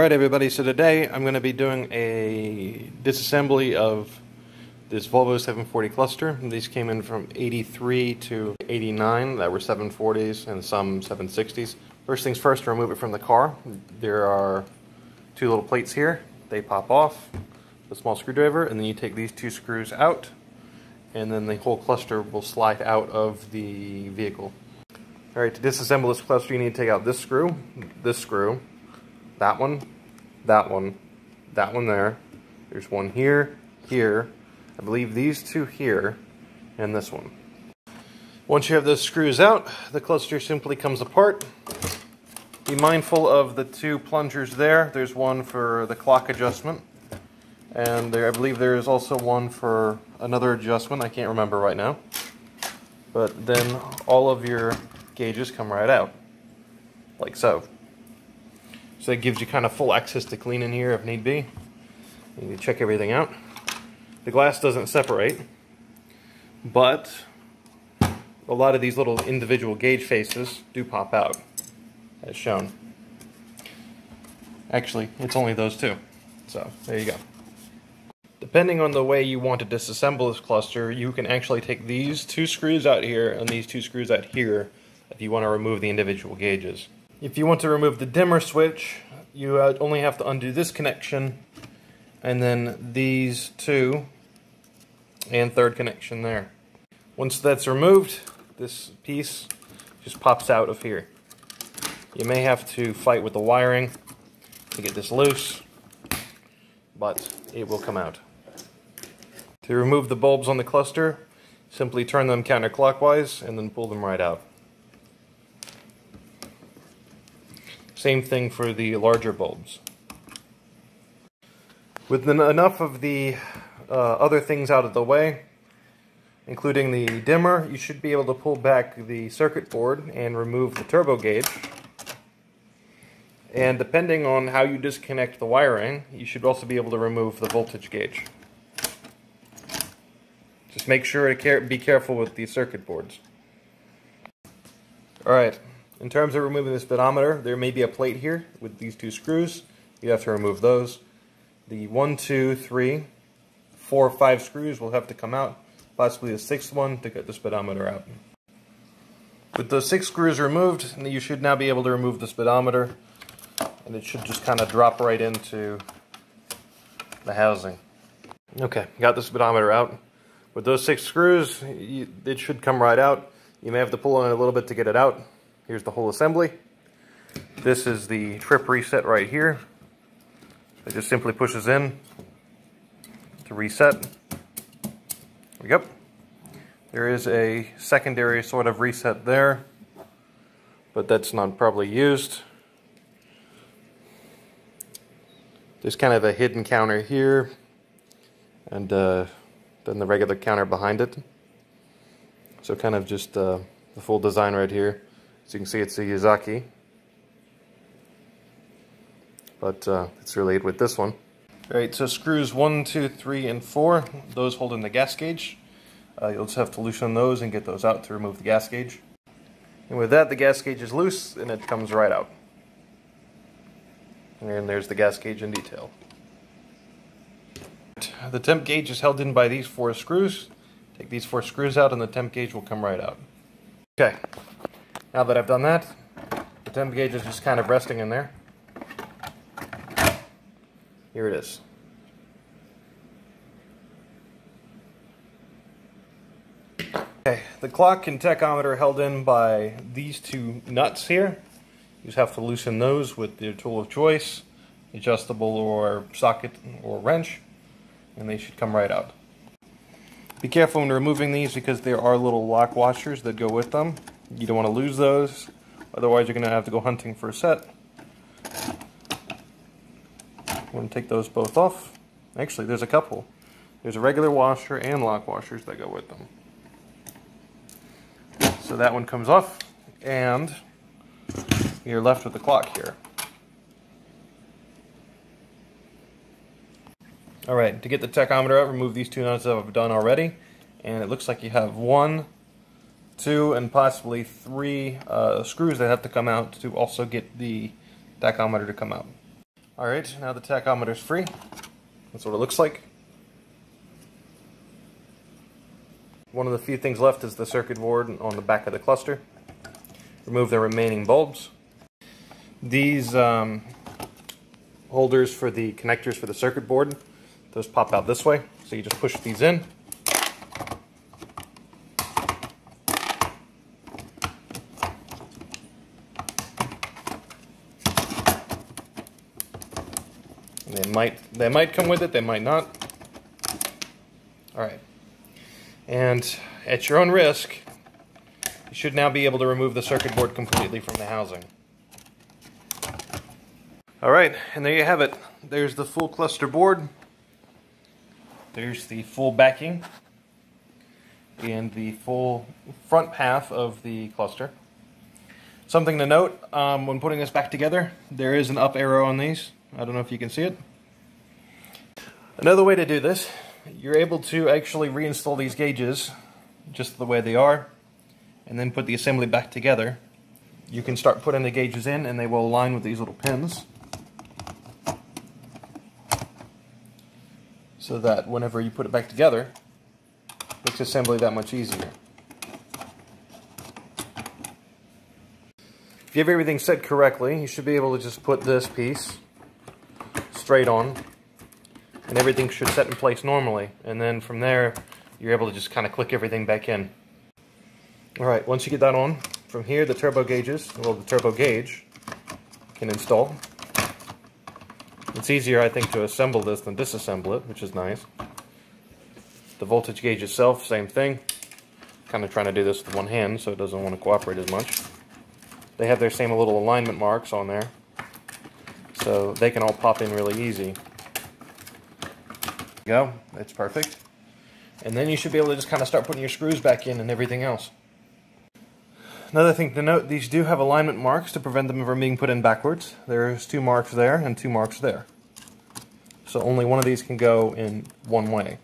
Alright everybody, so today I'm going to be doing a disassembly of this Volvo 740 cluster. These came in from 83 to 89, that were 740s and some 760s. First things first, to remove it from the car, there are two little plates here. They pop off, a small screwdriver, and then you take these two screws out, and then the whole cluster will slide out of the vehicle. Alright, to disassemble this cluster you need to take out this screw, that one, that one there. There's one here, here, I believe these two here, and this one. Once you have those screws out, the cluster simply comes apart. Be mindful of the two plungers there. There's one for the clock adjustment, and I believe there is also one for another adjustment, I can't remember right now. But then all of your gauges come right out, like so. So that gives you kind of full access to clean in here if need be. You can check everything out. The glass doesn't separate, but a lot of these little individual gauge faces do pop out, as shown. Actually, it's only those two. So, there you go. Depending on the way you want to disassemble this cluster, you can actually take these two screws out here and these two screws out here if you want to remove the individual gauges. If you want to remove the dimmer switch, you only have to undo this connection and then these two and third connection there. Once that's removed, this piece just pops out of here. You may have to fight with the wiring to get this loose, but it will come out. To remove the bulbs on the cluster, simply turn them counterclockwise and then pull them right out. Same thing for the larger bulbs. With enough of the other things out of the way, including the dimmer, you should be able to pull back the circuit board and remove the turbo gauge. And depending on how you disconnect the wiring, you should also be able to remove the voltage gauge. Just make sure to be careful with the circuit boards. Alright. In terms of removing the speedometer, there may be a plate here with these two screws. You have to remove those. The 1, 2, 3, 4, 5 screws will have to come out, possibly the sixth one to get the speedometer out. With those 6 screws removed, you should now be able to remove the speedometer, and it should just kind of drop right into the housing. Okay, got the speedometer out. With those 6 screws, it should come right out. You may have to pull on it a little bit to get it out. Here's the whole assembly. This is the trip reset right here. It just simply pushes in to reset. There we go. There is a secondary sort of reset there, but that's not probably used. There's kind of a hidden counter here, and then the regular counter behind it. So kind of just the full design right here. As you can see, it's a Yazaki, but it's related with this one. Alright, so screws 1, 2, 3, and 4, those hold in the gas gauge. You'll just have to loosen those and get those out to remove the gas gauge. And with that, the gas gauge is loose and it comes right out. And there's the gas gauge in detail. The temp gauge is held in by these 4 screws. Take these 4 screws out and the temp gauge will come right out. Okay. Now that I've done that, the temp gauge is just kind of resting in there. Here it is. Okay, the clock and tachometer are held in by these 2 nuts here. You just have to loosen those with your tool of choice, adjustable or socket or wrench, and they should come right out. Be careful when removing these because there are little lock washers that go with them. You don't want to lose those, otherwise you're going to have to go hunting for a set. I'm going to take those both off. Actually, there's a couple. There's a regular washer and lock washers that go with them. So that one comes off, and you're left with the clock here. Alright, to get the tachometer out, remove these 2 nuts that I've done already, and it looks like you have 1, 2, and possibly 3 screws that have to come out to also get the tachometer to come out. Alright, now the tachometer's free. That's what it looks like. One of the few things left is the circuit board on the back of the cluster. Remove the remaining bulbs. These holders for the connectors for the circuit board, those pop out this way, so you just push these in. They might come with it, they might not. Alright. And at your own risk, you should now be able to remove the circuit board completely from the housing. Alright, and there you have it. There's the full cluster board. There's the full backing and the full front half of the cluster. Something to note, when putting this back together, there is an up arrow on these. I don't know if you can see it. Another way to do this, you're able to actually reinstall these gauges just the way they are, and then put the assembly back together. You can start putting the gauges in and they will align with these little pins, so that whenever you put it back together, it makes assembly that much easier. If you have everything set correctly, you should be able to just put this piece straight on, and everything should set in place normally, and then from there you're able to just kind of click everything back in. Alright, once you get that on, from here the turbo gauges, well, the turbo gauge can install. It's easier, I think, to assemble this than disassemble it, which is nice. The voltage gauge itself, same thing. Kind of trying to do this with one hand so it doesn't want to cooperate as much. They have their same little alignment marks on there, so they can all pop in really easy. There you go, it's perfect. And then you should be able to just kind of start putting your screws back in and everything else. Another thing to note, these do have alignment marks to prevent them from being put in backwards. There's 2 marks there and 2 marks there. So only one of these can go in one way.